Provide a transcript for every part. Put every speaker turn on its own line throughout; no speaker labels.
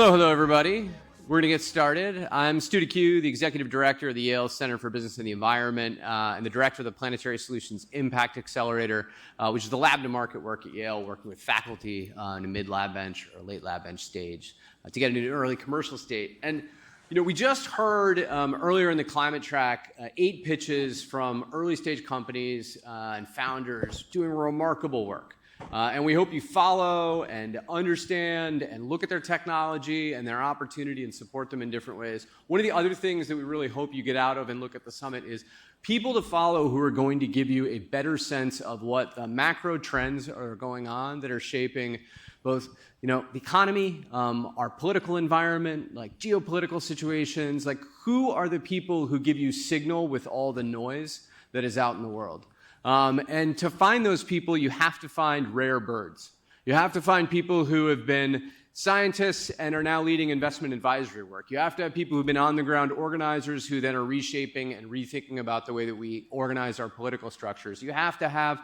Hello, everybody. We're going to get started. I'm Stu DeQ, the Executive Director of the Yale Center for Business and the Environment, and the Director of the Planetary Solutions Impact Accelerator, which is the lab-to-market work at Yale, working with faculty in a mid-lab bench or late lab bench stage to get into an early commercial state. And we just heard earlier in the climate track 8 pitches from early-stage companies and founders doing remarkable work. And we hope you follow and understand and look at their technology and their opportunity and support them in different ways. One of the other things that we really hope you get out of and look at the summit is people to follow who are going to give you a better sense of what the macro trends are going on that are shaping both the economy, our political environment, like geopolitical situations, like who are the people who give you signal with all the noise that is out in the world. And to find those people, you have to find rare birds. You have to find people who have been scientists and are now leading investment advisory work. You have to have people who've been on-the-ground organizers who then are reshaping and rethinking about the way that we organize our political structures. You have to have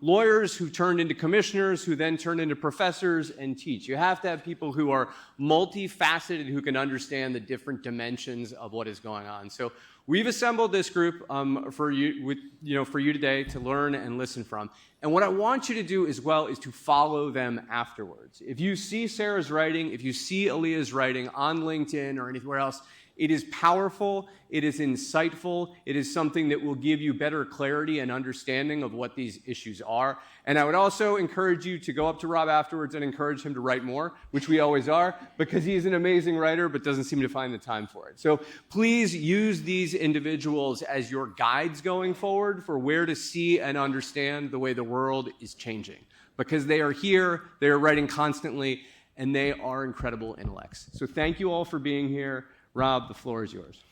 lawyers who turned into commissioners, who then turned into professors and teach. You have to have people who are multifaceted, who can understand the different dimensions of what is going on. So we've assembled this group for you today to learn and listen from. And what I want you to do as well is to follow them afterwards. If you see Sarah's writing, if you see Aaliyah's writing on LinkedIn or anywhere else, it is powerful, it is insightful, it is something that will give you better clarity and understanding of what these issues are. And I would also encourage you to go up to Rob afterwards and encourage him to write more, which we always are, because he's an amazing writer but doesn't seem to find the time for it. So please use these individuals as your guides going forward for where to see and understand the way the world is changing. Because they are here, they are writing constantly, and they are incredible intellects. So thank you all for being here. Rob, the floor is yours.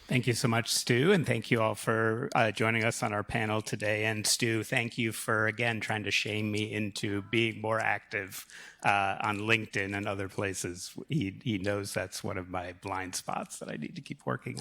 Thank you so much, Stu, and thank you all for joining us on our panel today. And Stu, thank you for, again, trying to shame me into being more active on LinkedIn and other places. He knows that's one of my blind spots that I need to keep working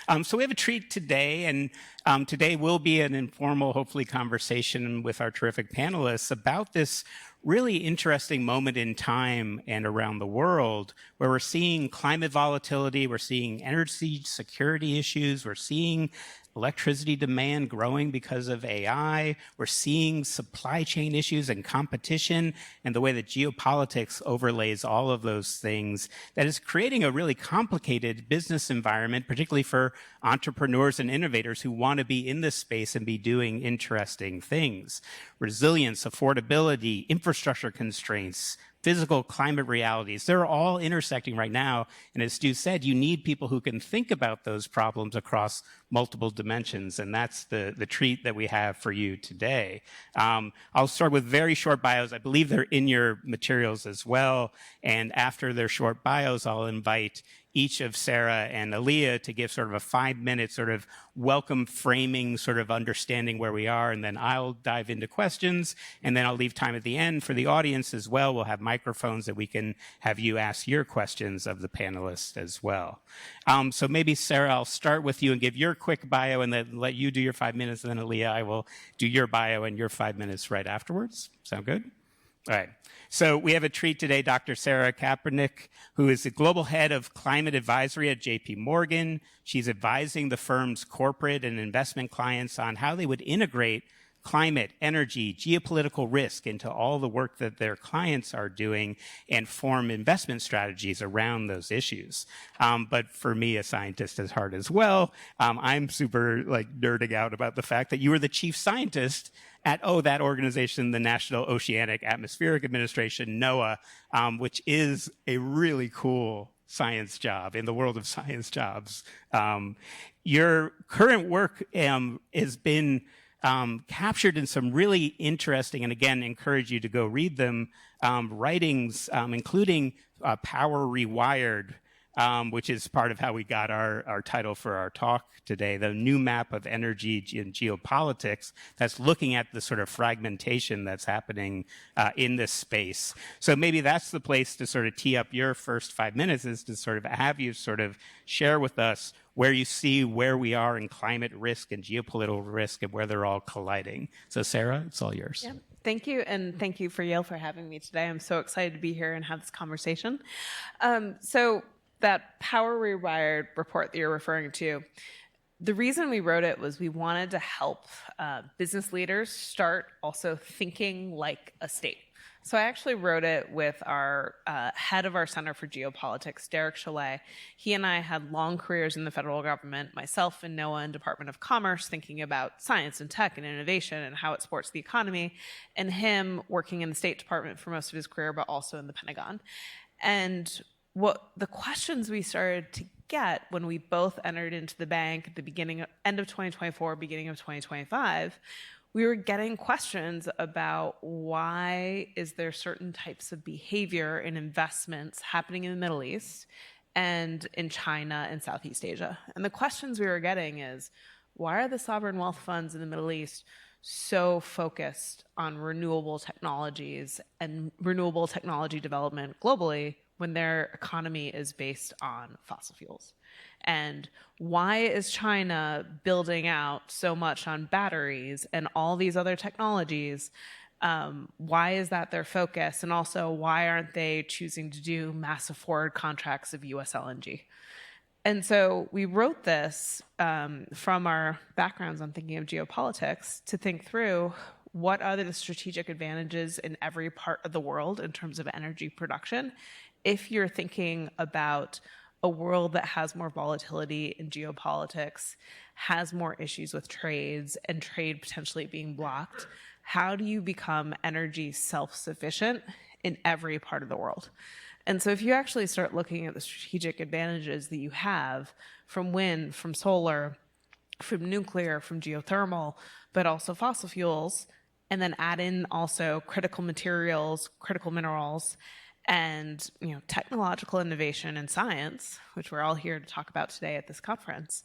on. So we have a treat today, and today will be an informal, hopefully, conversation with our terrific panelists about this really interesting moment in time and around the world where we're seeing climate volatility, we're seeing energy security issues, we're seeing electricity demand growing because of AI. We're seeing supply chain issues and competition and the way that geopolitics overlays all of those things that is creating a really complicated business environment, particularly for entrepreneurs and innovators who want to be in this space and be doing interesting things. Resilience, affordability, infrastructure constraints, physical climate realities, they're all intersecting right now. And as Stu said, you need people who can think about those problems across multiple dimensions. And that's the treat that we have for you today. I'll start with very short bios. I believe they're in your materials as well. And after their short bios, I'll invite each of Sarah and Aaliyah to give sort of a 5-minute sort of welcome framing, sort of understanding where we are, and then I'll dive into questions, and then I'll leave time at the end for the audience as well. We'll have microphones that we can have you ask your questions of the panelists as well. So maybe, Sarah, I'll start with you and give your quick bio, and then let you do your 5 minutes, and then Aaliyah, I will do your bio and your 5 minutes right afterwards. Sound good? All right. So we have a treat today, Dr. Sarah Kaepernick, who is the global head of climate advisory at JP Morgan. She's advising the firm's corporate and investment clients on how they would integrate climate, energy, geopolitical risk into all the work that their clients are doing and form investment strategies around those issues. But for me, a scientist at heart as well, I'm super nerding out about the fact that you were the chief scientist at that organization, the National Oceanic Atmospheric Administration, NOAA, which is a really cool science job in the world of science jobs. Your current work has been captured in some really interesting, and again, encourage you to go read them, writings, including Power Rewired, which is part of how we got our title for our talk today, the new map of energy and geopolitics that's looking at the sort of fragmentation that's happening in this space. So maybe that's the place to sort of tee up your first 5 minutes, is to sort of have you sort of share with us where you see where we are in climate risk and geopolitical risk and where they're all colliding. So Sarah, it's all yours.
Yeah. Thank you, and thank you for Yale for having me today. I'm so excited to be here and have this conversation. So that Power Rewired report that you're referring to, the reason we wrote it was we wanted to help business leaders start also thinking like a state. So I actually wrote it with our head of our Center for Geopolitics, Derek Chalet. He and I had long careers in the federal government, myself in NOAA and Department of Commerce, thinking about science and tech and innovation and how it supports the economy, and him working in the State Department for most of his career, but also in the Pentagon. And what the questions we started to get when we both entered into the bank at the end of 2024, beginning of 2025, we were getting questions about why is there certain types of behavior and investments happening in the Middle East and in China and Southeast Asia. And the questions we were getting is, why are the sovereign wealth funds in the Middle East so focused on renewable technologies and renewable technology development globally when their economy is based on fossil fuels? And why is China building out so much on batteries and all these other technologies? Why is that their focus? And also, why aren't they choosing to do massive forward contracts of US LNG? And so we wrote this from our backgrounds on thinking of geopolitics to think through what are the strategic advantages in every part of the world in terms of energy production if you're thinking about a world that has more volatility in geopolitics, has more issues with trades, and trade potentially being blocked. How do you become energy self-sufficient in every part of the world? And so if you actually start looking at the strategic advantages that you have from wind, from solar, from nuclear, from geothermal, but also fossil fuels, and then add in also critical materials, critical minerals, and technological innovation and science, which we're all here to talk about today at this conference,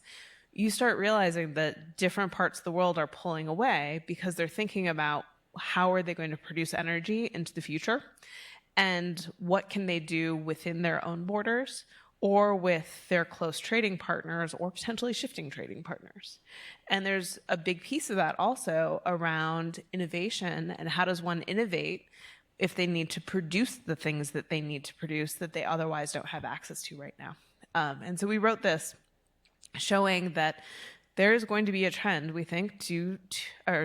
you start realizing that different parts of the world are pulling away because they're thinking about how are they going to produce energy into the future, and what can they do within their own borders or with their close trading partners or potentially shifting trading partners. And there's a big piece of that also around innovation and how does one innovate if they need to produce the things that they need to produce that they otherwise don't have access to right now. And so we wrote this showing that there is going to be a trend, we think,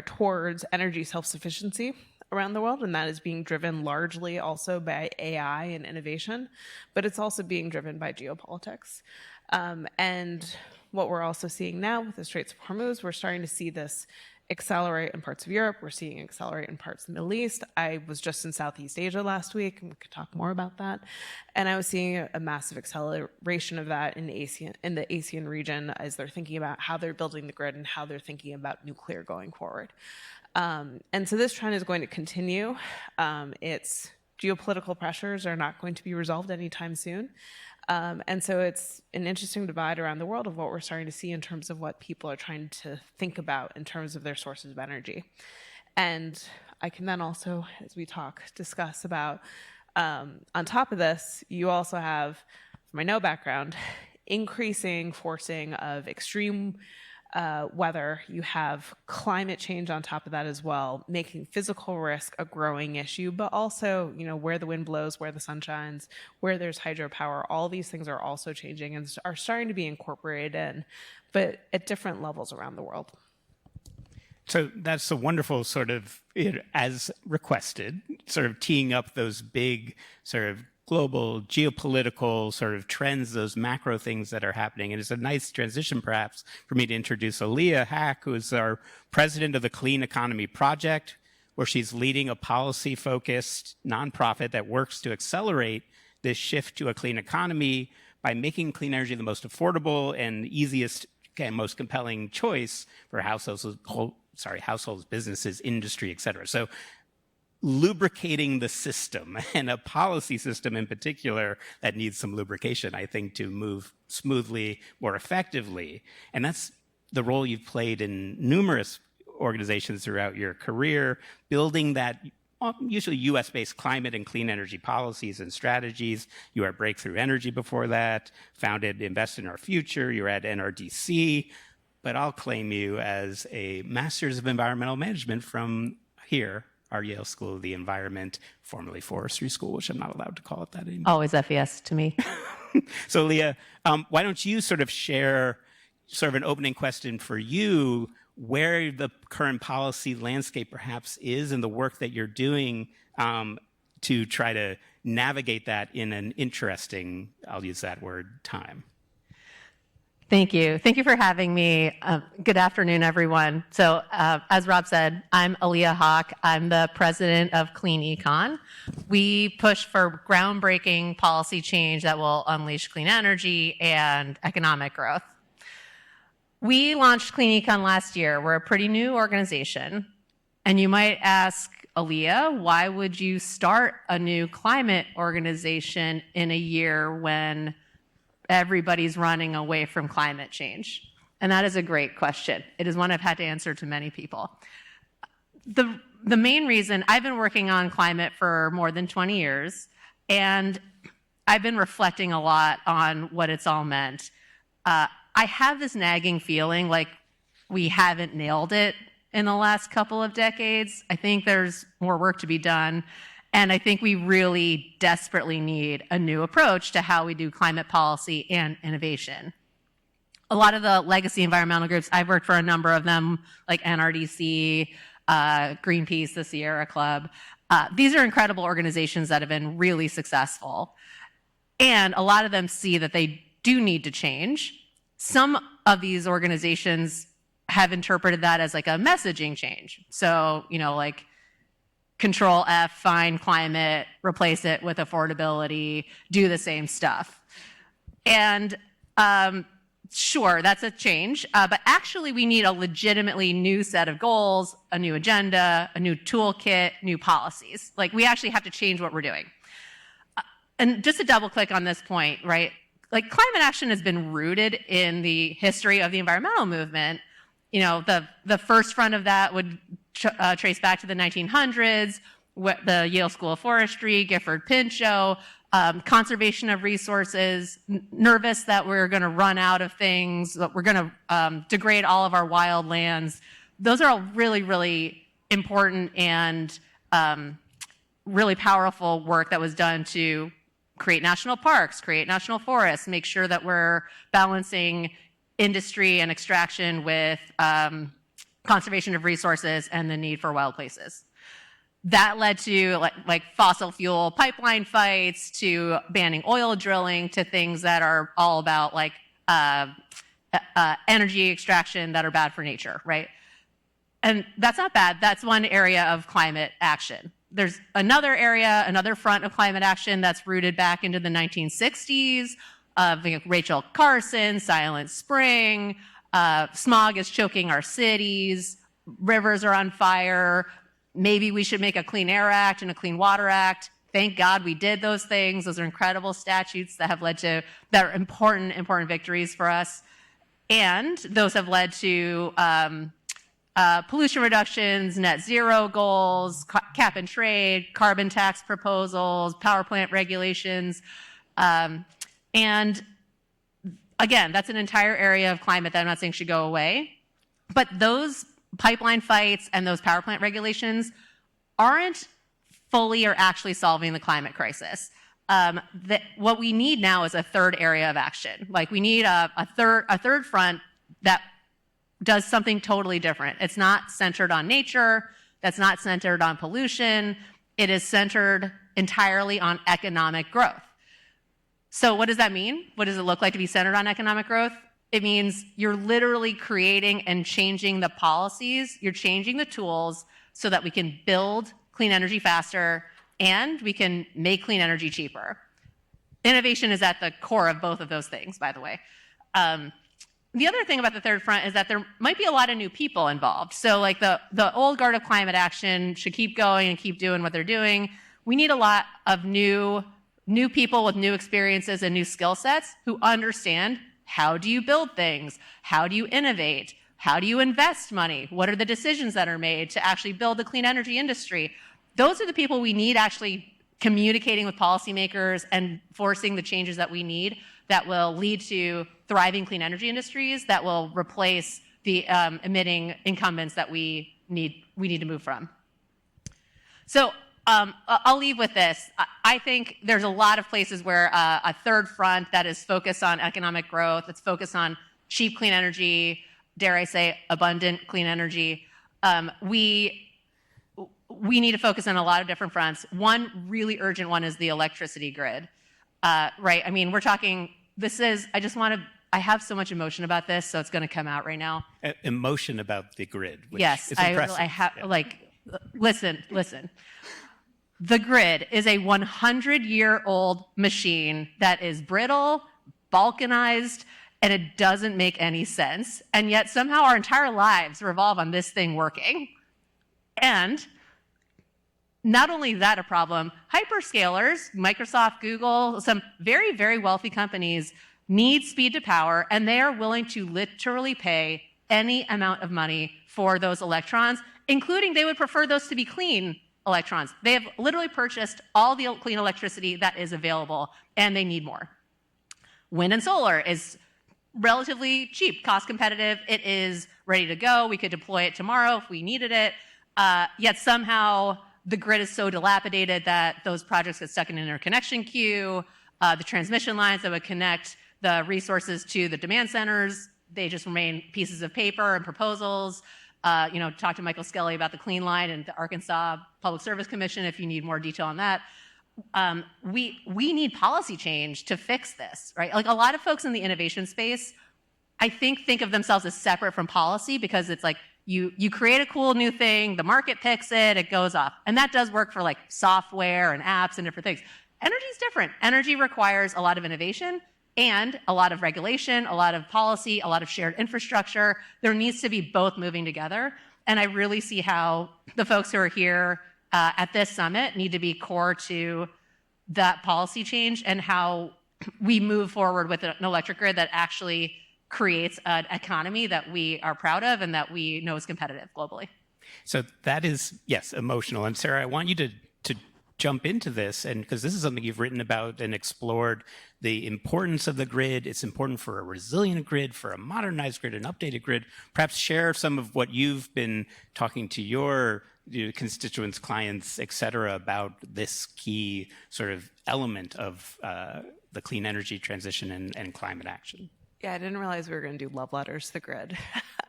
towards energy self-sufficiency around the world, and that is being driven largely also by AI and innovation, but it's also being driven by geopolitics. And what we're also seeing now with the Straits of Hormuz, we're starting to see this accelerate in parts of Europe. We're seeing accelerate in parts of the Middle East. I was just in Southeast Asia last week, and we could talk more about that. And I was seeing a massive acceleration of that in the ASEAN region as they're thinking about how they're building the grid and how they're thinking about nuclear going forward. And so this trend is going to continue. Its geopolitical pressures are not going to be resolved anytime soon. And so it's an interesting divide around the world of what we're starting to see in terms of what people are trying to think about in terms of their sources of energy. And I can then also, as we talk, discuss about, on top of this, you also have, from my no background, increasing forcing of extreme weather. You have climate change on top of that as well, making physical risk a growing issue, but also, where the wind blows, where the sun shines, where there's hydropower, all these things are also changing and are starting to be incorporated in, but at different levels around the world.
So that's a wonderful sort of, as requested, sort of teeing up those big sort of global geopolitical sort of trends, those macro things that are happening. And it's a nice transition, perhaps, for me to introduce Aaliyah Hack, who is our president of the Clean Economy Project, where she's leading a policy-focused nonprofit that works to accelerate this shift to a clean economy by making clean energy the most affordable and easiest and most compelling choice for households, businesses, industry, et cetera. So lubricating the system, and a policy system in particular that needs some lubrication, I think, to move smoothly, more effectively. And that's the role you've played in numerous organizations throughout your career, building that usually US-based climate and clean energy policies and strategies. You were at Breakthrough Energy before that, founded Invest in Our Future, you were at NRDC, but I'll claim you as a Master's of Environmental Management from here, our Yale School of the Environment, formerly Forestry School, which I'm not allowed to call it that anymore.
Always FES to me.
So Leah, why don't you sort of share sort of an opening question for you, where the current policy landscape perhaps is and the work that you're doing to try to navigate that in an interesting, I'll use that word, time.
Thank you. Thank you for having me. Good afternoon, everyone. So as Rob said, I'm Aaliyah Hawk. I'm the president of Clean Econ. We push for groundbreaking policy change that will unleash clean energy and economic growth. We launched Clean Econ last year. We're a pretty new organization. And you might ask, Aaliyah, why would you start a new climate organization in a year when everybody's running away from climate change? And that is a great question. It is one I've had to answer to many people. The main reason, I've been working on climate for more than 20 years, and I've been reflecting a lot on what it's all meant. I have this nagging feeling like we haven't nailed it in the last couple of decades. I think there's more work to be done. And I think we really desperately need a new approach to how we do climate policy and innovation. A lot of the legacy environmental groups, I've worked for a number of them, like NRDC, Greenpeace, the Sierra Club. These are incredible organizations that have been really successful. And a lot of them see that they do need to change. Some of these organizations have interpreted that as like a messaging change. So, like Control F, find climate, replace it with affordability, do the same stuff. And sure, that's a change, but actually we need a legitimately new set of goals, a new agenda, a new toolkit, new policies. Like we actually have to change what we're doing. And just to double click on this point, right? Like climate action has been rooted in the history of the environmental movement. The first front of that would trace back to the 1900s, the Yale School of Forestry, Gifford Pinchot, conservation of resources, nervous that we're going to run out of things, that we're going to degrade all of our wild lands. Those are all really, really important and really powerful work that was done to create national parks, create national forests, make sure that we're balancing industry and extraction with conservation of resources and the need for wild places. That led to like fossil fuel pipeline fights, to banning oil drilling, to things that are all about like energy extraction that are bad for nature, right? And that's not bad. That's one area of climate action. There's another area, another front of climate action that's rooted back into the 1960s, of Rachel Carson, Silent Spring, smog is choking our cities, rivers are on fire, maybe we should make a Clean Air Act and a Clean Water Act. Thank God we did those things. Those are incredible statutes that have led to, that are important victories for us. And those have led to pollution reductions, net zero goals, cap and trade, carbon tax proposals, power plant regulations. And again, that's an entire area of climate that I'm not saying should go away. But those pipeline fights and those power plant regulations aren't fully or actually solving the climate crisis. What we need now is a third area of action. Like we need a third front that does something totally different. It's not centered on nature. That's not centered on pollution. It is centered entirely on economic growth. So what does that mean? What does it look like to be centered on economic growth? It means you're literally creating and changing the policies. You're changing the tools so that we can build clean energy faster and we can make clean energy cheaper. Innovation is at the core of both of those things, by the way. the other thing about the third front is that there might be a lot of new people involved. So like the old guard of climate action should keep going and keep doing what they're doing. We need a lot of new people with new experiences and new skill sets who understand how do you build things? How do you innovate? How do you invest money? What are the decisions that are made to actually build the clean energy industry? Those are the people we need actually communicating with policymakers and forcing the changes that we need that will lead to thriving clean energy industries that will replace the emitting incumbents that we need to move from. So I'll leave with this. I think there's a lot of places where a third front that is focused on economic growth, that's focused on cheap clean energy, dare I say, abundant clean energy. We need to focus on a lot of different fronts. One really urgent one is the electricity grid, right? I mean, we're talking, I have so much emotion about this, so it's going to come out right now.
Emotion about the grid. Which
yes,
is impressive.
I have, listen. The grid is a 100-year-old machine that is brittle, balkanized, and it doesn't make any sense. And yet somehow our entire lives revolve on this thing working. And not only is that a problem, hyperscalers, Microsoft, Google, some very, very wealthy companies need speed to power, and they are willing to literally pay any amount of money for those electrons, including they would prefer those to be clean electrons. They have literally purchased all the clean electricity that is available, and they need more. Wind and solar is relatively cheap, cost competitive. It is ready to go. We could deploy it tomorrow if we needed it. Yet somehow the grid is so dilapidated that those projects get stuck in an interconnection queue. The transmission lines that would connect the resources to the demand centers, they just remain pieces of paper and proposals. Talk to Michael Skelly about the Clean Line and the Arkansas Public Service Commission if you need more detail on that. We need policy change to fix this, right? Like a lot of folks in the innovation space, I think of themselves as separate from policy because it's like you create a cool new thing, the market picks it, it goes off. And that does work for like software and apps and different things. Energy is different. Energy requires a lot of innovation and a lot of regulation, a lot of policy, a lot of shared infrastructure. There needs to be both moving together. And I really see how the folks who are here at this summit need to be core to that policy change and how we move forward with an electric grid that actually creates an economy that we are proud of and that we know is competitive globally.
So that is, yes, emotional. And Sarah, I want you to jump into this, and because this is something you've written about and explored, the importance of the grid. It's important for a resilient grid, for a modernized grid, an updated grid. Perhaps share some of what you've been talking to your constituents, clients, et cetera, about this key sort of element of the clean energy transition and climate action.
Yeah, I didn't realize we were going to do love letters to the grid.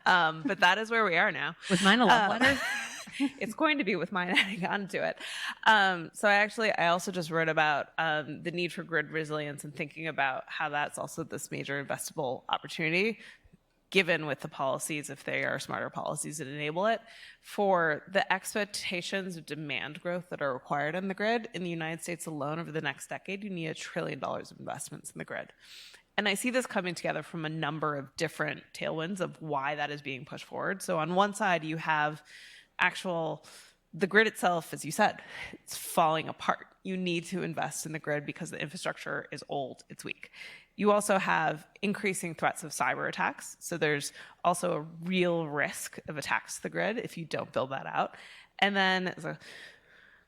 But that is where we are now.
Was mine a love letter?
It's going to be with mine adding on to it. So I also just wrote about the need for grid resilience and thinking about how that's also this major investable opportunity, given with the policies, if they are smarter policies that enable it, for the expectations of demand growth that are required in the grid. In the United States alone, over the next decade, you need $1 trillion of investments in the grid. And I see this coming together from a number of different tailwinds of why that is being pushed forward. So on one side, you have the grid itself, as you said, it's falling apart. You need to invest in the grid because the infrastructure is old, it's weak. You also have increasing threats of cyber attacks. So there's also a real risk of attacks to the grid if you don't build that out. And then as a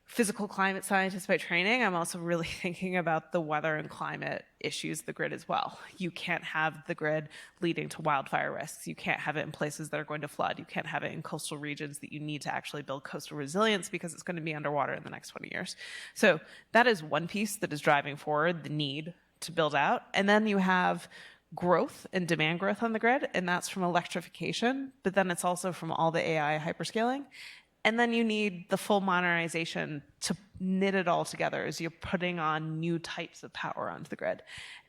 physical climate scientist by training, I'm also really thinking about the weather and climate issues of the grid as well. You can't have the grid leading to wildfire risks. You can't have it in places that are going to flood. You can't have it in coastal regions that you need to actually build coastal resilience because it's going to be underwater in the next 20 years. So that is one piece that is driving forward the need to build out. And then you have growth and demand growth on the grid, and that's from electrification, but then it's also from all the AI hyperscaling. And then you need the full modernization to knit it all together as you're putting on new types of power onto the grid.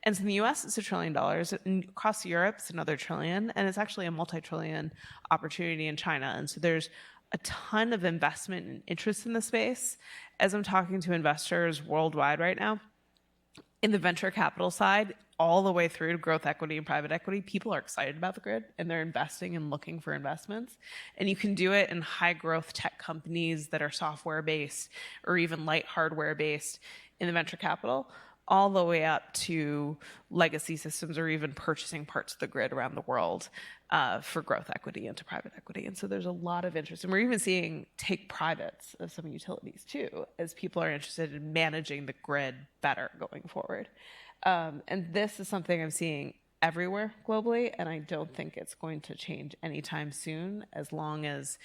And so in the US, it's $1 trillion. And across Europe, it's another $1 trillion. And it's actually a multi-trillion opportunity in China. And so there's a ton of investment and interest in the space. As I'm talking to investors worldwide right now, in the venture capital side, all the way through to growth equity and private equity, people are excited about the grid and they're investing and looking for investments. And you can do it in high growth tech companies that are software based or even light hardware based in the venture capital, all the way up to legacy systems or even purchasing parts of the grid around the world for growth equity into private equity. And so there's a lot of interest. And we're even seeing take privates of some utilities too, as people are interested in managing the grid better going forward. And this is something I'm seeing everywhere globally, and I don't think it's going to change anytime soon as long as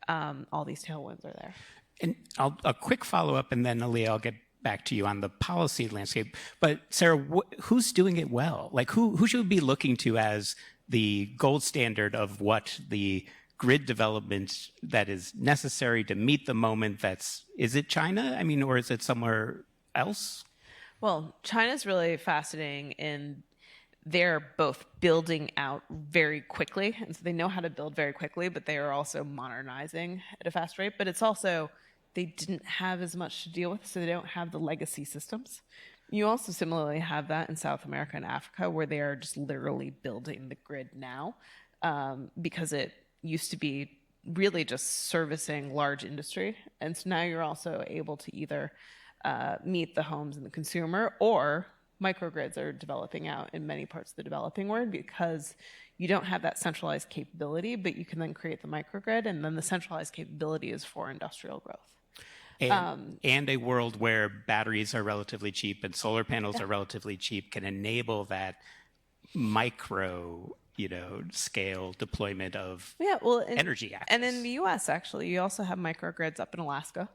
all these tailwinds are there.
And a quick follow-up, and then Aaliyah, I'll get back to you on the policy landscape. But Sarah, who's doing it well? Like who should we be looking to as the gold standard of what the grid development that is necessary to meet the moment is it China? I mean, or is it somewhere else?
Well, China's really fascinating in they're both building out very quickly, and so they know how to build very quickly, but they are also modernizing at a fast rate. But it's also they didn't have as much to deal with, so they don't have the legacy systems. You also similarly have that in South America and Africa, where they are just literally building the grid now, because it used to be really just servicing large industry. And so now you're also able to either meet the homes and the consumer, or microgrids are developing out in many parts of the developing world because you don't have that centralized capability, but you can then create the microgrid, and then the centralized capability is for industrial growth.
And a world where batteries are relatively cheap and solar panels are relatively cheap can enable that micro, scale deployment of energy access.
And in the U.S., actually, you also have microgrids up in Alaska.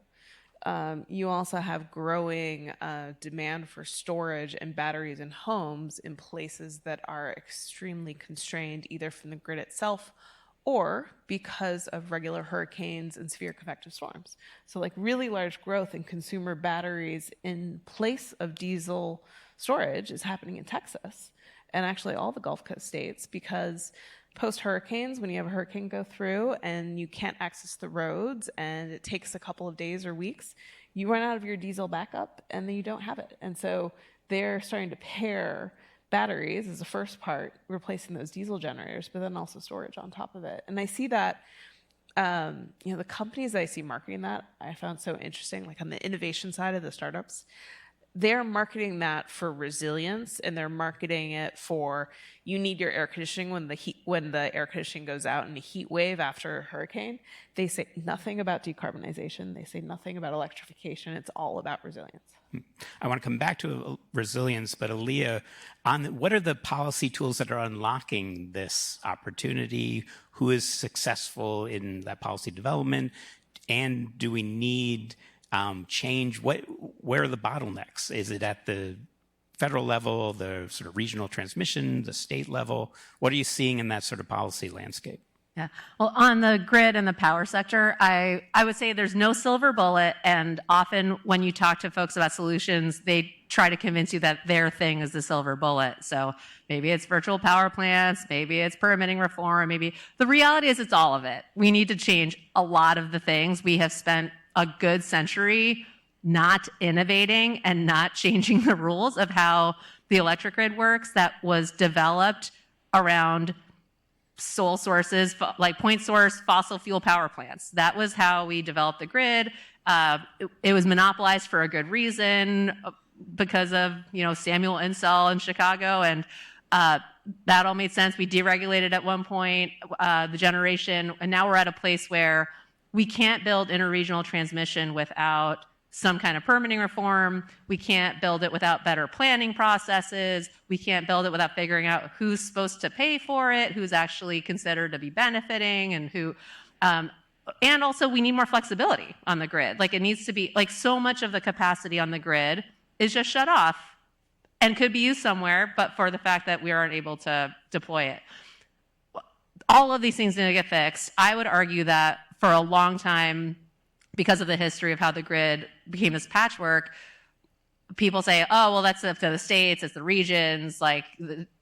You also have growing demand for storage and batteries in homes in places that are extremely constrained, either from the grid itself or because of regular hurricanes and severe convective storms. So like really large growth in consumer batteries in place of diesel storage is happening in Texas and actually all the Gulf Coast states, because post-hurricanes, when you have a hurricane go through and you can't access the roads and it takes a couple of days or weeks, you run out of your diesel backup and then you don't have it. And so they're starting to pair batteries as the first part, replacing those diesel generators, but then also storage on top of it. And I see that, the companies that I see marketing that, I found so interesting, like on the innovation side of the startups, they're marketing that for resilience, and they're marketing it for you need your air conditioning when the air conditioning goes out in a heat wave after a hurricane. They say nothing about decarbonization. They say nothing about electrification. It's all about resilience.
I want to come back to resilience, but Aaliyah, what are the policy tools that are unlocking this opportunity? Who is successful in that policy development? And do we need change? Where are the bottlenecks? Is it at the federal level, the sort of regional transmission, the state level? What are you seeing in that sort of policy landscape?
Yeah. Well, on the grid and the power sector, I would say there's no silver bullet. And often when you talk to folks about solutions, they try to convince you that their thing is the silver bullet. So maybe it's virtual power plants, maybe it's permitting reform, maybe the reality is it's all of it. We need to change a lot of the things. We have spent a good century not innovating and not changing the rules of how the electric grid works that was developed around sole sources, like point source fossil fuel power plants. That was how we developed the grid. It was monopolized for a good reason because of Samuel Insull in Chicago, and that all made sense. We deregulated at one point the generation, and now we're at a place where we can't build interregional transmission without some kind of permitting reform. We can't build it without better planning processes. We can't build it without figuring out who's supposed to pay for it, who's actually considered to be benefiting, and who. And also, we need more flexibility on the grid. Like, it needs to be, like, so much of the capacity on the grid is just shut off and could be used somewhere, but for the fact that we aren't able to deploy it. All of these things need to get fixed. I would argue that for a long time, because of the history of how the grid became this patchwork, people say, oh, well, that's up to the states, it's the regions, like,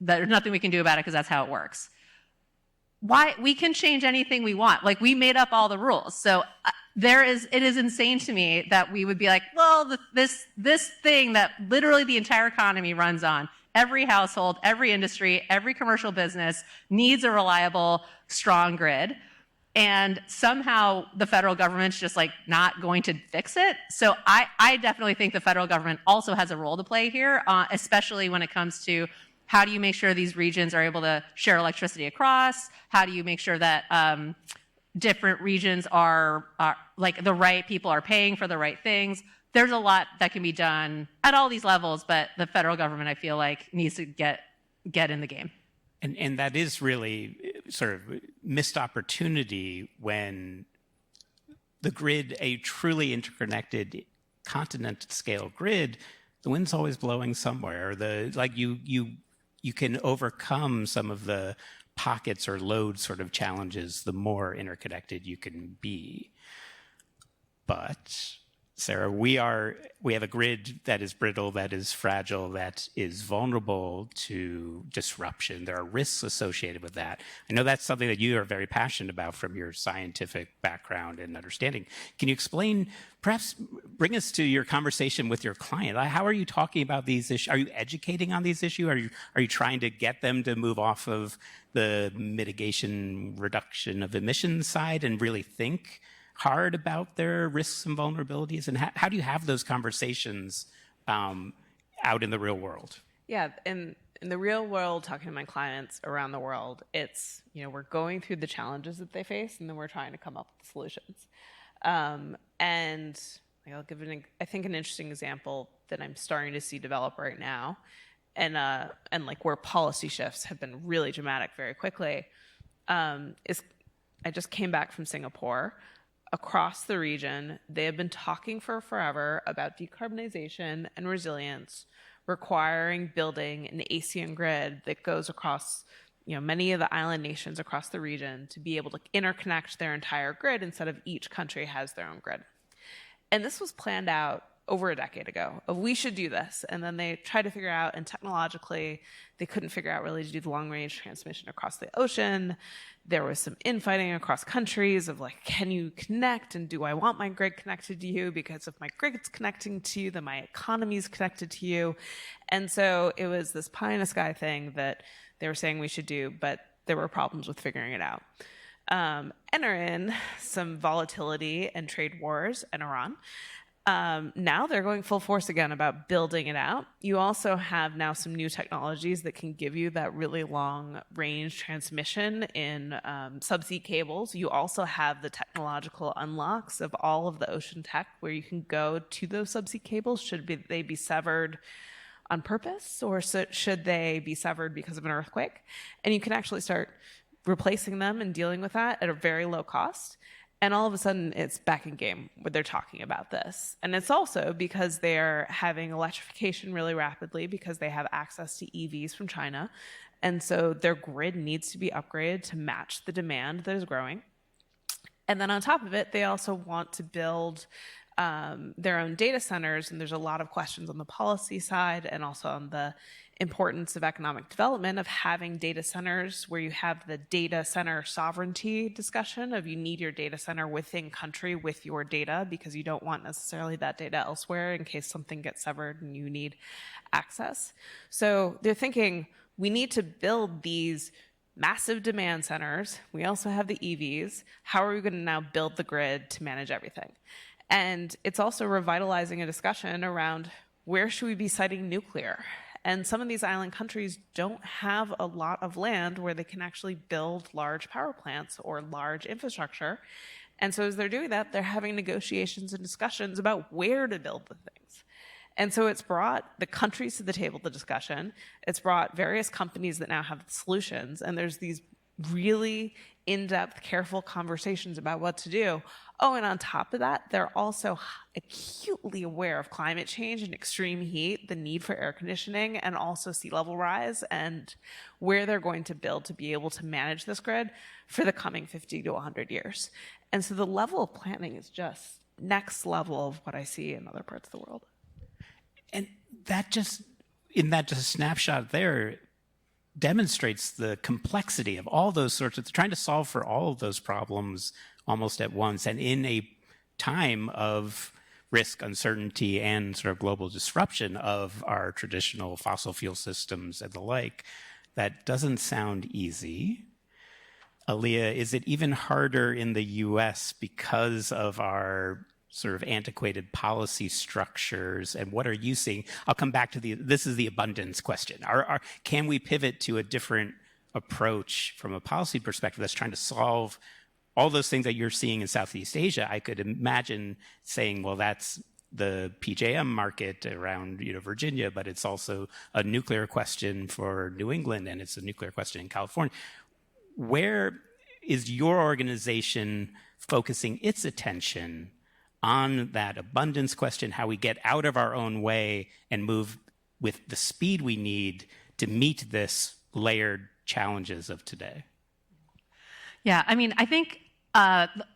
there's nothing we can do about it because that's how it works. Why? We can change anything we want. Like, we made up all the rules. So it is insane to me that we would be like, well, this thing that literally the entire economy runs on, every household, every industry, every commercial business needs a reliable, strong grid. And somehow the federal government's just like not going to fix it. So I definitely think the federal government also has a role to play here, especially when it comes to how do you make sure these regions are able to share electricity across? How do you make sure that different regions are like the right people are paying for the right things? There's a lot that can be done at all these levels, but the federal government, I feel like, needs to get in the game.
And that is really sort of missed opportunity when the grid, a truly interconnected continent-scale grid, the wind's always blowing somewhere. You can overcome some of the pockets or load sort of challenges the more interconnected you can be. But Sarah, we have a grid that is brittle, that is fragile, that is vulnerable to disruption. There are risks associated with that. I know that's something that you are very passionate about from your scientific background and understanding. Can you explain, perhaps bring us to your conversation with your client? How are you talking about these issues? Are you educating on these issues? Are you trying to get them to move off of the mitigation reduction of emissions side and really think hard about their risks and vulnerabilities? And how do you have those conversations out in the real world?
Yeah, in the real world, talking to my clients around the world, it's, we're going through the challenges that they face, and then we're trying to come up with solutions. And I'll give an interesting example that I'm starting to see develop right now, and like where policy shifts have been really dramatic very quickly, is I just came back from Singapore. Across the region, they have been talking for forever about decarbonization and resilience, requiring building an ASEAN grid that goes across, many of the island nations across the region to be able to interconnect their entire grid instead of each country has their own grid. And this was planned out over a decade ago of we should do this. And then they tried to figure out, and technologically, they couldn't figure out really to do the long range transmission across the ocean. There was some infighting across countries of like, can you connect? And do I want my grid connected to you? Because if my grid's connecting to you, then my economy is connected to you. And so it was this pie in the sky thing that they were saying we should do, but there were problems with figuring it out. Enter in some volatility and trade wars in Iran. Now they're going full force again about building it out. You also have now some new technologies that can give you that really long range transmission in subsea cables. You also have the technological unlocks of all of the ocean tech where you can go to those subsea cables. Should they be severed on purpose, or should they be severed because of an earthquake? And you can actually start replacing them and dealing with that at a very low cost. And all of a sudden, it's back in game where they're talking about this. And it's also because they're having electrification really rapidly because they have access to EVs from China. And so their grid needs to be upgraded to match the demand that is growing. And then on top of it, they also want to build their own data centers. And there's a lot of questions on the policy side and also on the importance of economic development of having data centers where you have the data center sovereignty discussion of you need your data center within country with your data because you don't want necessarily that data elsewhere in case something gets severed and you need access. So they're thinking we need to build these massive demand centers. We also have the EVs. How are we going to now build the grid to manage everything? And it's also revitalizing a discussion around where should we be siting nuclear? And some of these island countries don't have a lot of land where they can actually build large power plants or large infrastructure. And so as they're doing that, they're having negotiations and discussions about where to build the things. And so it's brought the countries to the table, the discussion. It's brought various companies that now have solutions. And there's these really in-depth, careful conversations about what to do. Oh, and on top of that, they're also acutely aware of climate change and extreme heat, the need for air conditioning, and also sea level rise, and where they're going to build to be able to manage this grid for the coming 50 to 100 years. And so the level of planning is just next level of what I see in other parts of the world.
And that just snapshot there demonstrates the complexity of all those sorts of trying to solve for all of those problems almost at once and in a time of risk, uncertainty, and sort of global disruption of our traditional fossil fuel systems and the like. That doesn't sound easy. Aaliyah, is it even harder in the US because of our sort of antiquated policy structures? And what are you seeing? I'll come back to this is the abundance question. Can we pivot to a different approach from a policy perspective that's trying to solve all those things that you're seeing in Southeast Asia? I could imagine saying, well, that's the PJM market around Virginia, but it's also a nuclear question for New England, and it's a nuclear question in California. Where is your organization focusing its attention on that abundance question, how we get out of our own way and move with the speed we need to meet this layered challenges of today?
Yeah, I mean, I think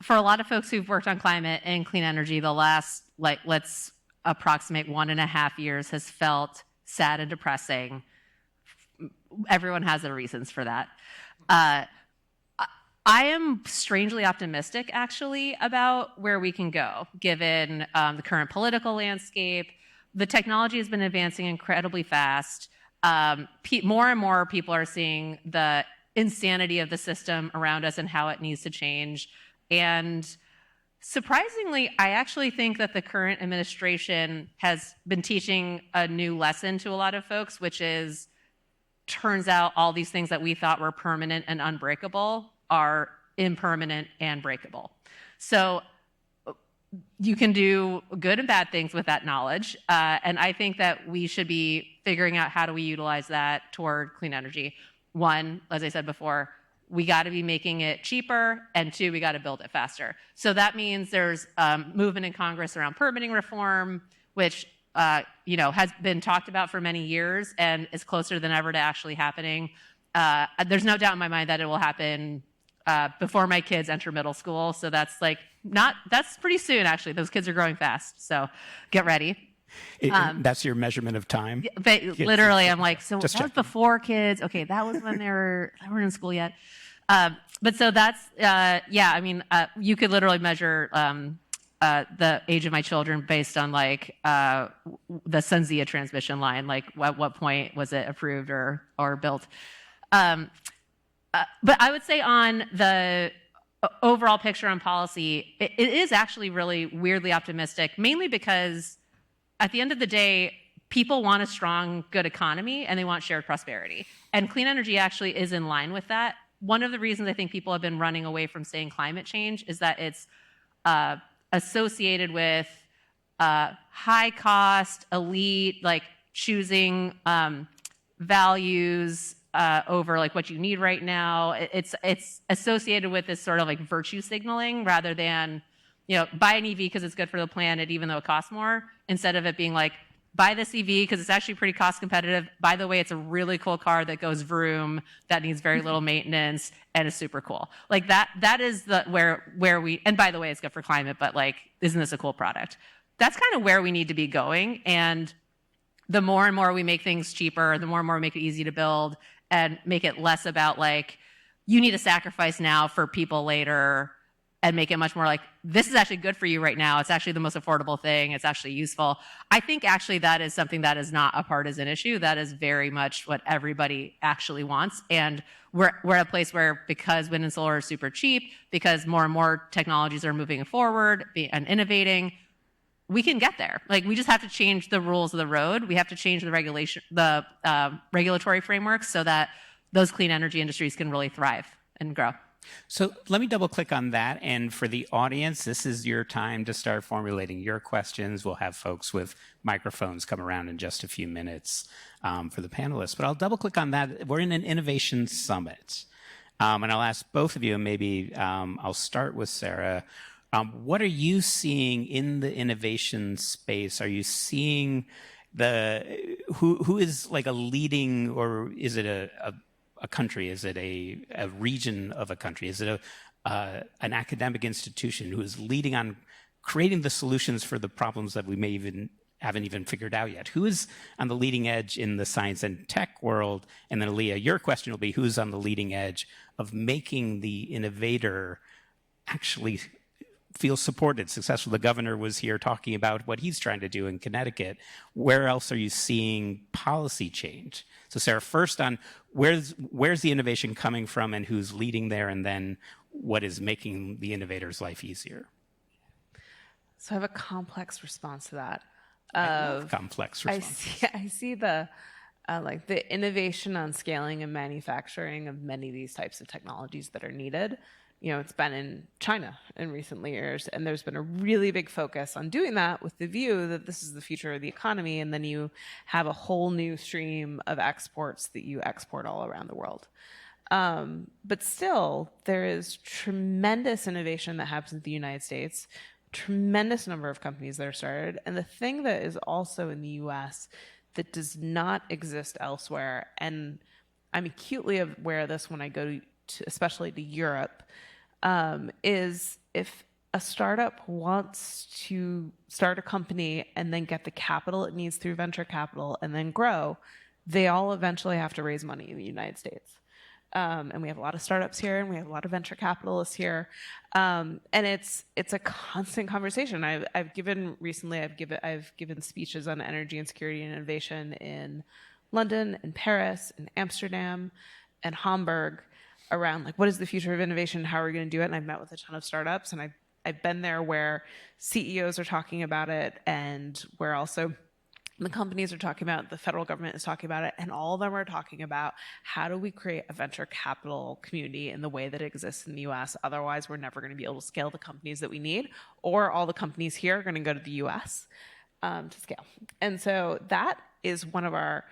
for a lot of folks who've worked on climate and clean energy, the last, let's approximate 1.5 years has felt sad and depressing. Everyone has their reasons for that. I am strangely optimistic, actually, about where we can go, given the current political landscape. The technology has been advancing incredibly fast. More and more people are seeing the insanity of the system around us and how it needs to change. And surprisingly, I actually think that the current administration has been teaching a new lesson to a lot of folks, which is, turns out all these things that we thought were permanent and unbreakable are impermanent and breakable. So you can do good and bad things with that knowledge. And I think that we should be figuring out how do we utilize that toward clean energy. One, as I said before, we got to be making it cheaper, and two, we got to build it faster. So that means there's movement in Congress around permitting reform, which has been talked about for many years and is closer than ever to actually happening. There's no doubt in my mind that it will happen before my kids enter middle school. So that's that's pretty soon, actually. Those kids are growing fast, so get ready.
That's your measurement of time?
Literally, I'm like, so
Just
that was before kids. Okay, that was when they weren't in school yet. But so that's, I mean, you could literally measure the age of my children based on the SunZia transmission line, like at what point was it approved or built. But I would say on the overall picture on policy, it is actually really weirdly optimistic, mainly because at the end of the day, people want a strong, good economy, and they want shared prosperity. And clean energy actually is in line with that. One of the reasons I think people have been running away from saying climate change is that it's associated with high cost, elite, choosing values over what you need right now. It's associated with this sort of virtue signaling rather than, buy an EV because it's good for the planet even though it costs more, instead of it being buy this EV because it's actually pretty cost competitive. By the way, it's a really cool car that goes vroom, that needs very little maintenance, and is super cool. That is where we, and by the way, it's good for climate, but isn't this a cool product? That's kind of where we need to be going. And the more and more we make things cheaper, the more and more we make it easy to build and make it less about you need to sacrifice now for people later, and make it much more this is actually good for you right now. It's actually the most affordable thing. It's actually useful. I think actually that is something that is not a partisan issue. That is very much what everybody actually wants. And we're at a place where, because wind and solar are super cheap, because more and more technologies are moving forward and innovating, we can get there. We just have to change the rules of the road. We have to change the regulatory frameworks so that those clean energy industries can really thrive and grow.
So let me double click on that. And for the audience, this is your time to start formulating your questions. We'll have folks with microphones come around in just a few minutes for the panelists. But I'll double click on that. We're in an innovation summit. And I'll ask both of you, and maybe I'll start with Sarah. What are you seeing in the innovation space? Are you seeing who is a leading, or is it a country? Is it a region of a country? Is it an academic institution who is leading on creating the solutions for the problems that we haven't even figured out yet? Who is on the leading edge in the science and tech world? And then Aaliyah, your question will be, who's on the leading edge of making the innovator actually feel supported, successful. The governor was here talking about what he's trying to do in Connecticut. Where else are you seeing policy change? So Sarah, first on where's the innovation coming from and who's leading there, and then what is making the innovator's life easier?
So I have a complex response to that.
I love complex responses.
I see the like the innovation on scaling and manufacturing of many of these types of technologies that are needed. It's been in China in recent years, and there's been a really big focus on doing that with the view that this is the future of the economy, and then you have a whole new stream of exports that you export all around the world. But still, there is tremendous innovation that happens in the United States, tremendous number of companies that are started, and the thing that is also in the US that does not exist elsewhere, and I'm acutely aware of this when I go to, especially to Europe, is if a startup wants to start a company and then get the capital it needs through venture capital and then grow, they all eventually have to raise money in the United States. And we have a lot of startups here, and we have a lot of venture capitalists here, and it's a constant conversation. I've given speeches on energy and security and innovation in London, in Paris, in Amsterdam, and Hamburg, around like what is the future of innovation, how are we going to do it? And I've met with a ton of startups, and I've been there where CEOs are talking about it, and where also the companies are talking about it, the federal government is talking about it, and all of them are talking about how do we create a venture capital community in the way that exists in the US. Otherwise, we're never going to be able to scale the companies that we need, or all the companies here are going to go to the US to scale. And so that is one of our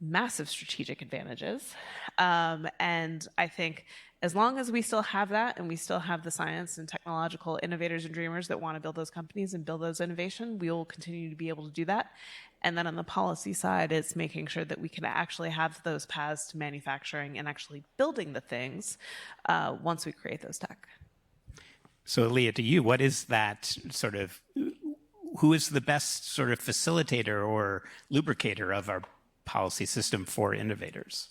massive strategic advantages. And I think as long as we still have that, and we still have the science and technological innovators and dreamers that want to build those companies and build those innovation, we will continue to be able to do that. And then on the policy side, it's making sure that we can actually have those paths to manufacturing and actually building the things once we create those tech.
So Leah, to you, what is that sort of, who is the best sort of facilitator or lubricator of our policy system for innovators?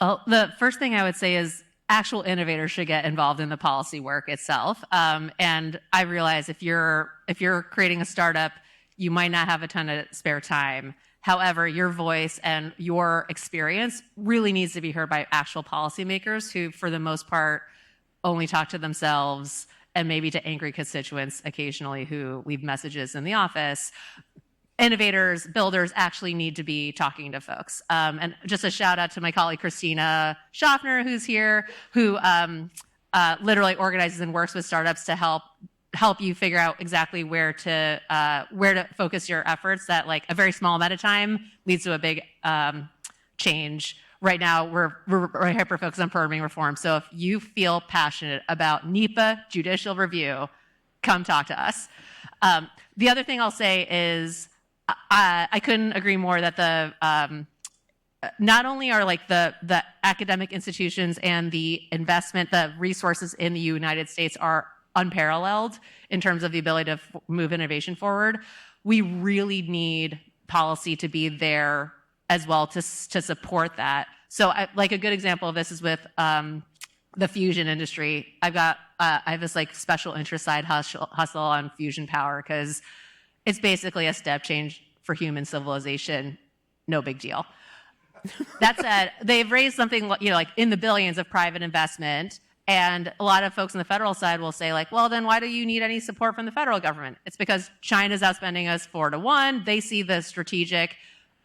Well, the first thing I would say is actual innovators should get involved in the policy work itself. And I realize if you're creating a startup, you might not have a ton of spare time. However, your voice and your experience really needs to be heard by actual policymakers who, for the most part, only talk to themselves and maybe to angry constituents occasionally who leave messages in the office. Innovators, builders actually need to be talking to folks. And just a shout out to my colleague, Christina Schaffner, who's here, who literally organizes and works with startups to help you figure out exactly where to focus your efforts. That like a very small amount of time leads to a big change. Right now, we're hyper-focused on permitting reform. So if you feel passionate about NEPA judicial review, come talk to us. The other thing I'll say is I couldn't agree more that the not only are like the academic institutions and the investment, the resources in the United States are unparalleled in terms of the ability to move innovation forward. We really need policy to be there as well to support that. So like a good example of this is with the fusion industry. I have this like special interest side hustle on fusion power because it's basically a step change for human civilization. No big deal. That said, they've raised something like in the billions of private investment. And a lot of folks on the federal side will say like, well, then why do you need any support from the federal government? It's because China's outspending us 4-1. They see the strategic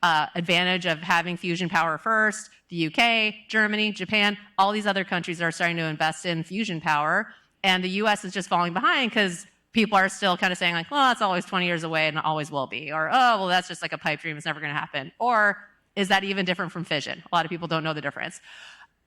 advantage of having fusion power first. The UK, Germany, Japan, all these other countries are starting to invest in fusion power. And the US is just falling behind because people are still kind of saying like, well, it's always 20 years away and it always will be. Or, oh, well, that's just like a pipe dream. It's never going to happen. Or is that even different from fission? A lot of people don't know the difference.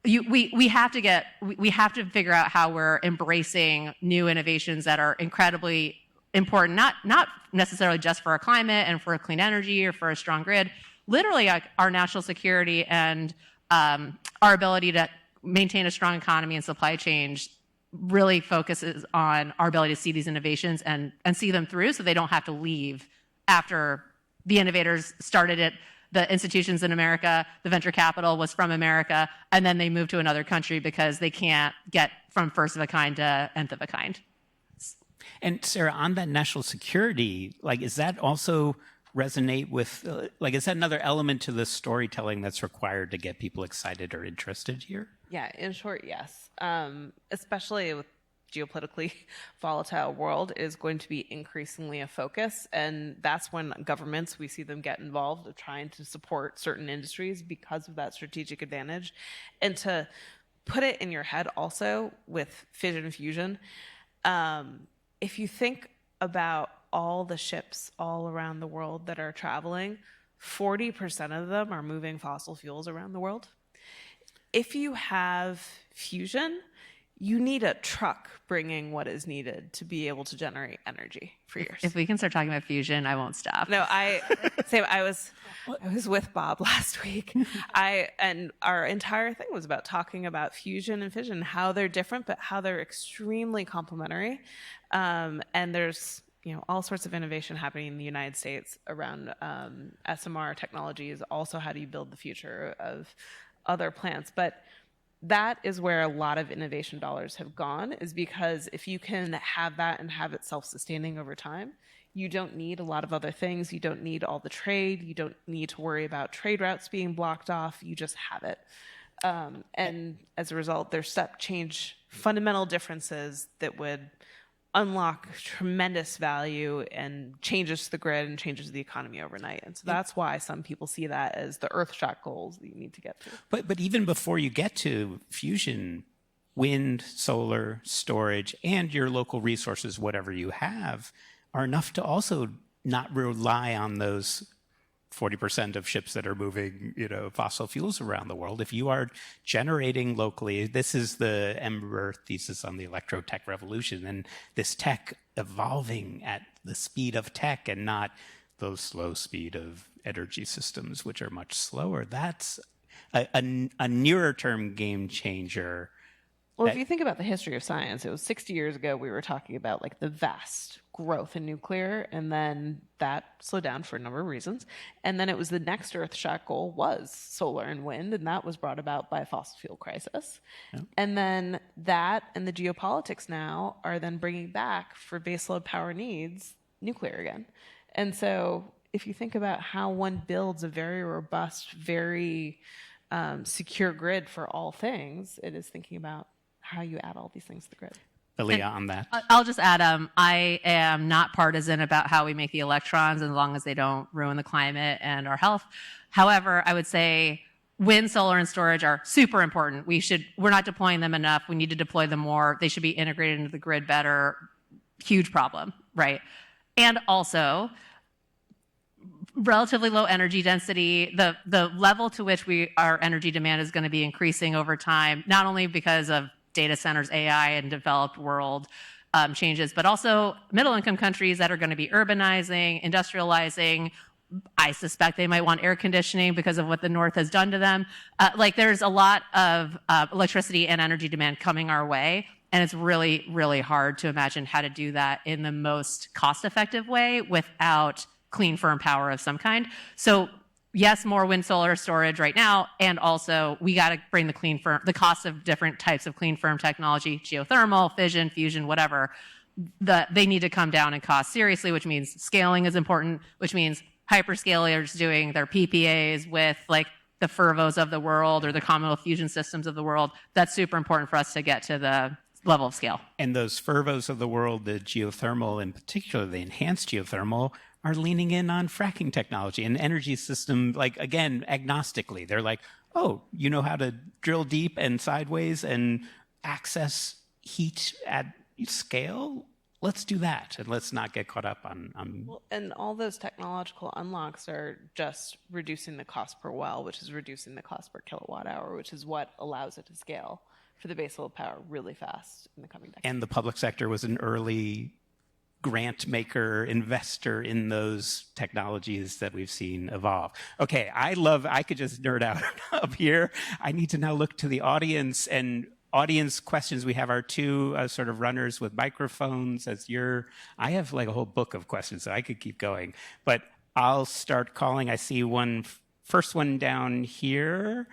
We have to figure out how we're embracing new innovations that are incredibly important, not necessarily just for our climate and for clean energy or for a strong grid, literally like our national security and our ability to maintain a strong economy and supply chains really focuses on our ability to see these innovations and see them through so they don't have to leave after the innovators started it. The institutions in America, the venture capital was from America, and then they moved to another country because they can't get from first of a kind to nth of a kind.
And Sarah, on that national security, like, is that also resonate with, is that another element to the storytelling that's required to get people excited or interested here?
Yeah, in short, yes. Especially with geopolitically volatile world is going to be increasingly a focus. And that's when governments, we see them get involved of trying to support certain industries because of that strategic advantage. And to put it in your head also with fission and fusion, if you think about all the ships all around the world that are traveling, 40% of them are moving fossil fuels around the world. If you have fusion, you need a truck bringing what is needed to be able to generate energy for yours.
If we can start talking about fusion, I won't stop.
No, I was with Bob last week. And our entire thing was about talking about fusion and fission, how they're different, but how they're extremely complementary. And there's all sorts of innovation happening in the United States around SMR technologies. Also, how do you build the future of other plants? But that is where a lot of innovation dollars have gone, is because if you can have that and have it self-sustaining over time, you don't need a lot of other things. You don't need all the trade. You don't need to worry about trade routes being blocked off. You just have it. And as a result, there's step change, fundamental differences that would unlock tremendous value and changes to the grid and changes to the economy overnight. And so that's why some people see that as the Earthshot goals that you need to get to.
But even before you get to fusion, wind, solar, storage, and your local resources, whatever you have, are enough to also not rely on those 40% of ships that are moving, fossil fuels around the world. If you are generating locally, this is the Ember thesis on the electrotech revolution, and this tech evolving at the speed of tech and not the slow speed of energy systems, which are much slower. That's a nearer term game changer.
Well, if you think about the history of science, it was 60 years ago we were talking about like the vast growth in nuclear, and then that slowed down for a number of reasons. And then it was the next Earthshot goal was solar and wind, and that was brought about by a fossil fuel crisis. Yeah. And then that and the geopolitics now are then bringing back for baseload power needs nuclear again. And so if you think about how one builds a very robust, very secure grid for all things, it is thinking about how you add all these things to the grid.
Aaliyah, on that.
I'll just add, I am not partisan about how we make the electrons as long as they don't ruin the climate and our health. However, I would say wind, solar, and storage are super important. We're not deploying them enough. We need to deploy them more. They should be integrated into the grid better. Huge problem, right? And also, relatively low energy density, the level to which our energy demand is going to be increasing over time, not only because of data centers, AI, and developed world changes, but also middle-income countries that are going to be urbanizing, industrializing. I suspect they might want air conditioning because of what the North has done to them. There's a lot of electricity and energy demand coming our way, and it's really, really hard to imagine how to do that in the most cost-effective way without clean, firm power of some kind. So yes, more wind, solar storage right now, and also we got to bring the cost of different types of clean, firm technology, geothermal, fission, fusion, whatever, they need to come down in cost seriously, which means scaling is important, which means hyperscalers doing their PPAs with the Fervos of the world or the Commonwealth Fusion Systems of the world. That's super important for us to get to the level of scale.
And those Fervos of the world, the geothermal, in particular, the enhanced geothermal, are leaning in on fracking technology and energy system, again, agnostically. They're like, oh, you know how to drill deep and sideways and access heat at scale? Let's do that, and let's not get caught up on...
Well, and all those technological unlocks are just reducing the cost per well, which is reducing the cost per kilowatt hour, which is what allows it to scale for the baseload power really fast in the coming decades.
And the public sector was an early grant maker, investor in those technologies that we've seen evolve. Okay, I could just nerd out up here. I need to now look to the audience, and audience questions. We have our two sort of runners with microphones. I have a whole book of questions, so I could keep going. But I'll start calling. I see first one down here,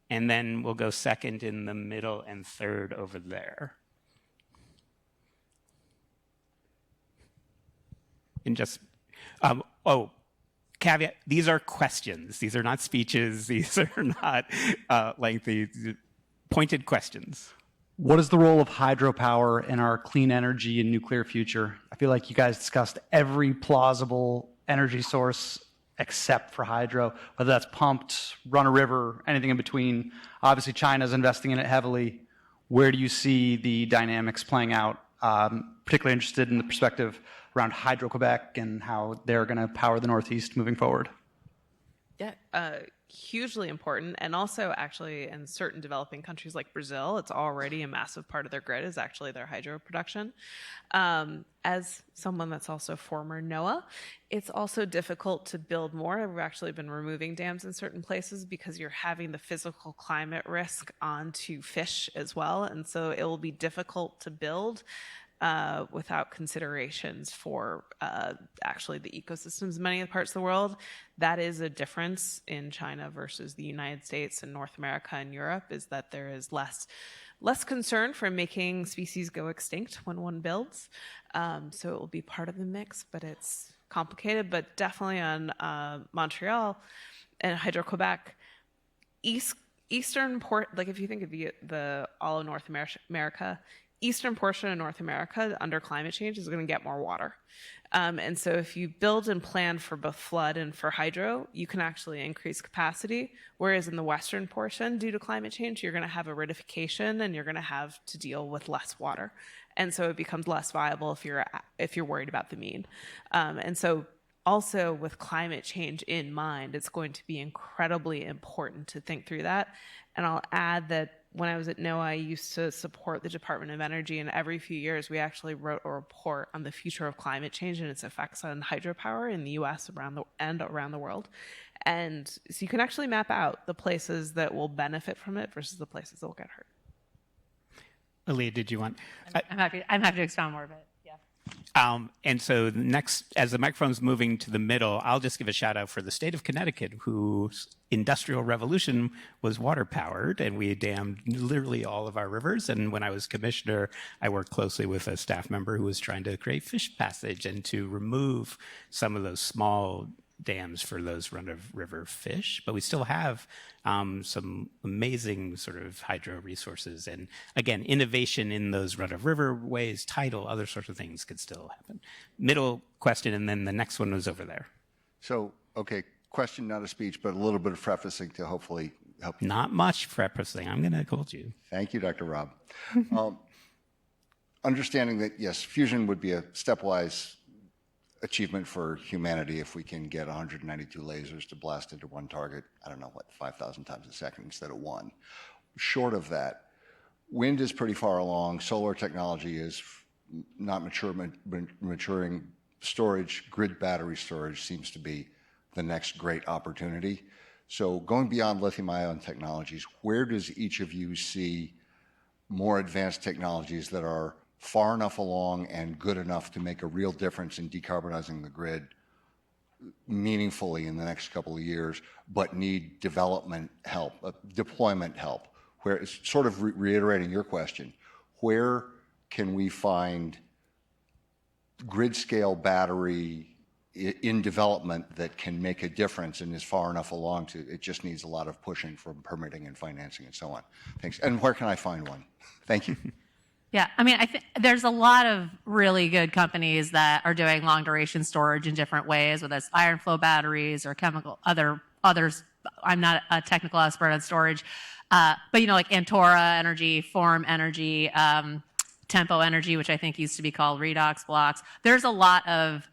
and then we'll go second in the middle and third over there. And just, caveat, these are questions. These are not speeches. These are not lengthy, pointed questions.
What is the role of hydropower in our clean energy and nuclear future? I feel like you guys discussed every plausible energy source except for hydro, whether that's pumped, run a river, anything in between. Obviously, China's investing in it heavily. Where do you see the dynamics playing out? Particularly interested in the perspective around Hydro-Quebec and how they're going to power the Northeast moving forward.
Yeah, hugely important. And also, actually, in certain developing countries like Brazil, it's already a massive part of their grid is actually their hydro production. As someone that's also former NOAA, it's also difficult to build more. We've actually been removing dams in certain places because you're having the physical climate risk onto fish as well. And so it will be difficult to build without considerations for actually the ecosystems in many of the parts of the world. That is a difference in China versus the United States and North America and Europe, is that there is less concern for making species go extinct when one builds. So it will be part of the mix, but it's complicated. But definitely on Montreal and Hydro-Quebec, eastern port, like if you think of the all of North America, eastern portion of North America under climate change is going to get more water. And so if you build and plan for both flood and for hydro, you can actually increase capacity. Whereas in the western portion, due to climate change, you're going to have aridification and you're going to have to deal with less water. And so it becomes less viable if you're worried about the mean. And so also with climate change in mind, it's going to be incredibly important to think through that. And I'll add that when I was at NOAA, I used to support the Department of Energy, and every few years we actually wrote a report on the future of climate change and its effects on hydropower in the U.S. and around the world. And so you can actually map out the places that will benefit from it versus the places that will get hurt.
Aaliyah, did you want?
I'm happy to expound more, but yeah.
And so next, as the microphone's moving to the middle, I'll just give a shout out for the state of Connecticut, whose industrial revolution was water powered, and we dammed literally all of our rivers. And when I was commissioner, I worked closely with a staff member who was trying to create fish passage and to remove some of those small dams for those run-of-river fish, but we still have some amazing sort of hydro resources. And again, innovation in those run-of-river ways, tidal, other sorts of things could still happen. Middle question, and then the next one was over there.
So, okay, question, not a speech, but a little bit of prefacing to hopefully help you.
Not much prefacing. I'm going to hold you.
Thank you, Dr. Rob. Understanding that, yes, fusion would be a stepwise achievement for humanity if we can get 192 lasers to blast into one target, 5,000 times a second instead of one. Short of that, wind is pretty far along. Solar technology is not maturing. Storage, grid battery storage seems to be the next great opportunity. So going beyond lithium-ion technologies, where does each of you see more advanced technologies that are far enough along and good enough to make a real difference in decarbonizing the grid meaningfully in the next couple of years, but need development help, deployment help? Where it's sort of reiterating your question, where can we find grid scale battery in development that can make a difference and is far enough along to, it just needs a lot of pushing from permitting and financing and so on. Thanks. And where can I find one? Thank you.
Yeah, I mean, I think there's a lot of really good companies that are doing long duration storage in different ways, whether it's iron flow batteries or others. I'm not a technical expert on storage, but like Antora Energy, Form Energy, Tempo Energy, which I think used to be called Redox Blocks. There's a lot of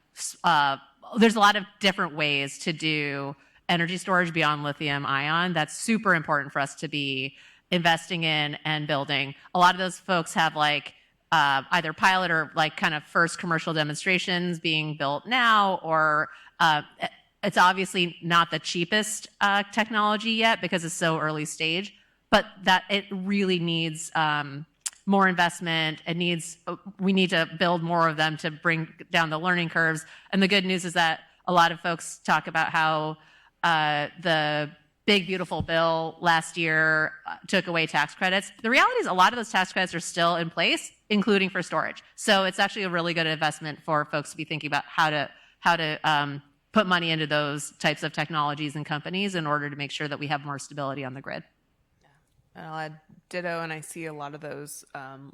different ways to do energy storage beyond lithium ion. That's super important for us to be investing in and building. A lot of those folks have either pilot or kind of first commercial demonstrations being built now, or it's obviously not the cheapest technology yet because it's so early stage, but that it really needs more investment. We need to build more of them to bring down the learning curves. And the good news is that a lot of folks talk about how the big beautiful bill last year took away tax credits. The reality is a lot of those tax credits are still in place, including for storage. So it's actually a really good investment for folks to be thinking about how how to put money into those types of technologies and companies in order to make sure that we have more stability on the grid.
And I'll add ditto, and I see a lot of those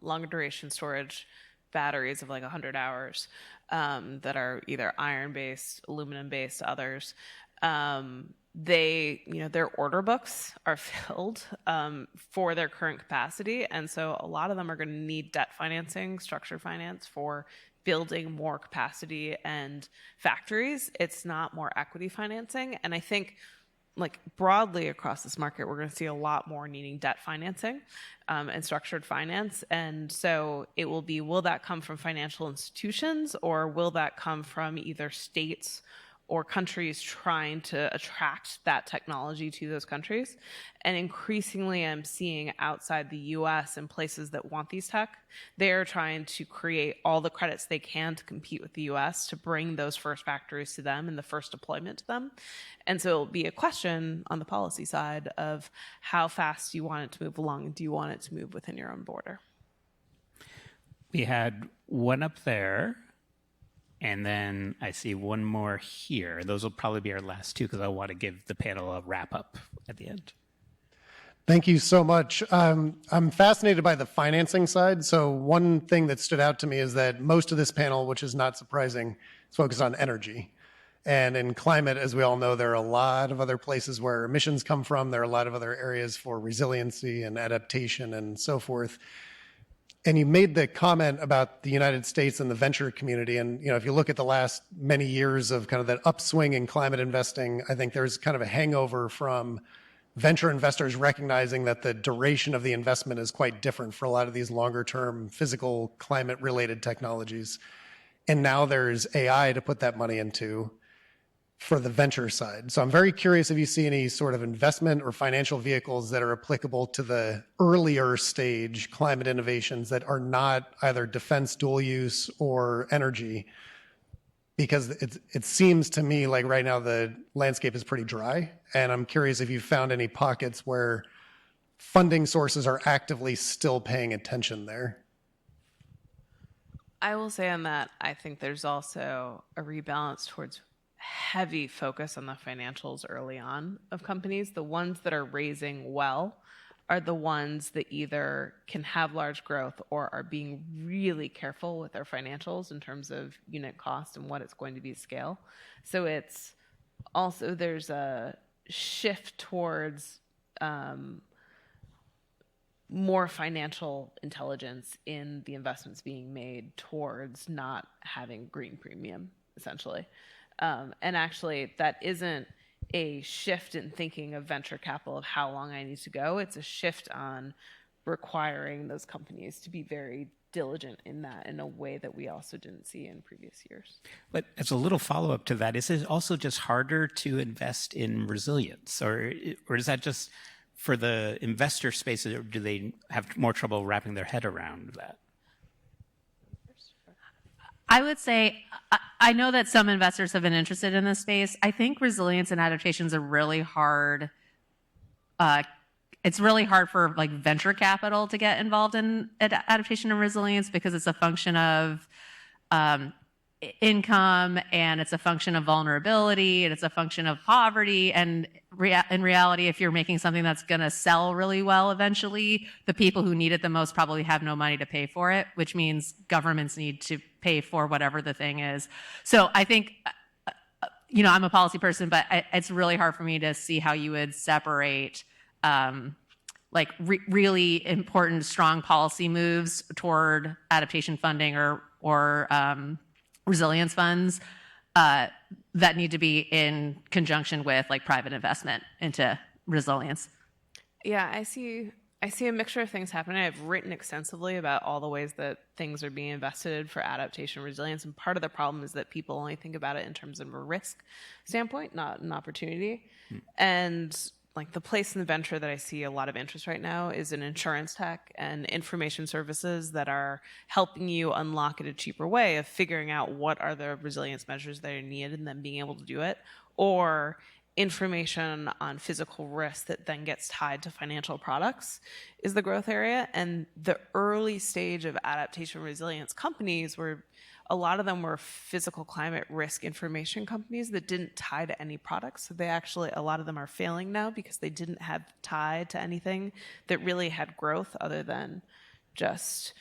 longer duration storage batteries of like 100 hours that are either iron-based, aluminum-based, others. Their order books are filled for their current capacity, and so a lot of them are going to need debt financing, structured finance for building more capacity and factories. It's not more equity financing, and I think like broadly across this market, we're going to see a lot more needing debt financing and structured finance. And so it will be, will that come from financial institutions, or will that come from either states or countries trying to attract that technology to those countries? And increasingly, I'm seeing outside the US and places that want these tech, they're trying to create all the credits they can to compete with the US to bring those first factories to them and the first deployment to them. And so it'll be a question on the policy side of how fast do you want it to move along, and do you want it to move within your own border?
We had one up there. And then I see one more here. Those will probably be our last two because I want to give the panel a wrap up at the end.
Thank you so much. I'm fascinated by the financing side. So one thing that stood out to me is that most of this panel, which is not surprising, is focused on energy. And in climate, as we all know, there are a lot of other places where emissions come from. There are a lot of other areas for resiliency and adaptation and so forth. And you made the comment about the United States and the venture community. And, if you look at the last many years of kind of that upswing in climate investing, I think there's kind of a hangover from venture investors recognizing that the duration of the investment is quite different for a lot of these longer term physical climate related technologies. And now there's AI to put that money into for the venture side. So I'm very curious if you see any sort of investment or financial vehicles that are applicable to the earlier stage climate innovations that are not either defense, dual use, or energy, because it seems to me like right now the landscape is pretty dry. And I'm curious if you've found any pockets where funding sources are actively still paying attention there.
I will say on that, I think there's also a rebalance towards heavy focus on the financials early on of companies. The ones that are raising well are the ones that either can have large growth or are being really careful with their financials in terms of unit cost and what it's going to be scale. So it's also, there's a shift towards more financial intelligence in the investments being made towards not having green premium, essentially. And actually, that isn't a shift in thinking of venture capital of how long I need to go. It's a shift on requiring those companies to be very diligent in that in a way that we also didn't see in previous years.
But as a little follow-up to that, is it also just harder to invest in resilience? Or is that just for the investor space, or do they have more trouble wrapping their head around that?
I would say, I know that some investors have been interested in this space. I think resilience and adaptation is a really hard, it's really hard for like venture capital to get involved in adaptation and resilience because it's a function of income, and it's a function of vulnerability, and it's a function of poverty. And in reality, if you're making something that's going to sell really well eventually, the people who need it the most probably have no money to pay for it, which means governments need to pay for whatever the thing is. So I think, I'm a policy person, but it's really hard for me to see how you would separate really important, strong policy moves toward adaptation funding or resilience funds that need to be in conjunction with like private investment into resilience.
Yeah, I see a mixture of things happening. I've written extensively about all the ways that things are being invested for adaptation and resilience. And part of the problem is that people only think about it in terms of a risk standpoint, not an opportunity. And like the place in the venture that I see a lot of interest right now is in insurance tech and information services that are helping you unlock it a cheaper way of figuring out what are the resilience measures that are needed and then being able to do it, or information on physical risk that then gets tied to financial products is the growth area. And the early stage of adaptation resilience companies were a lot of them were physical climate risk information companies that didn't tie to any products. So they actually, a lot of them are failing now because they didn't have tie to anything that really had growth other than just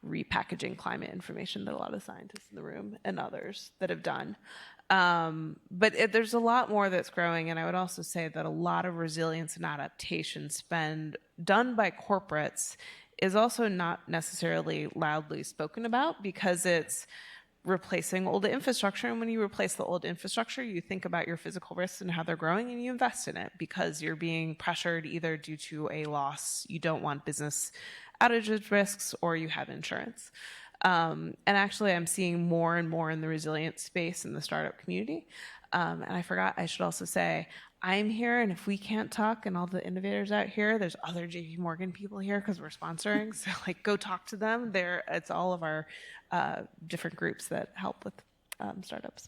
repackaging climate information that a lot of scientists in the room and others that have done. But there's a lot more that's growing, and I would also say that a lot of resilience and adaptation spend done by corporates is also not necessarily loudly spoken about because it's replacing old infrastructure. And when you replace the old infrastructure, you think about your physical risks and how they're growing, and you invest in it because you're being pressured either due to a loss, you don't want business outage risks, or you have insurance. And actually, I'm seeing more and more in the resilience space in the startup community. And I forgot, I should also say, I'm here, and if we can't talk, and all the innovators out here, there's other JP Morgan people here because we're sponsoring. So, like, go talk to them. It's all of our different groups that help with startups.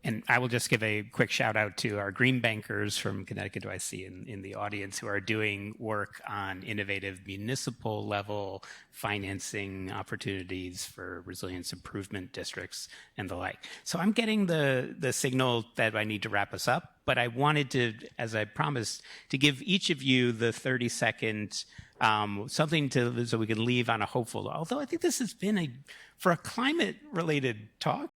And I will just give a quick shout out to our green bankers from Connecticut, who I see in the audience, who are doing work on innovative municipal level financing opportunities for resilience improvement districts and the like. So I'm getting the signal that I need to wrap us up, but I wanted to, as I promised, to give each of you the 30-second something so we can leave on a hopeful. Although I think this has been for a climate related talk,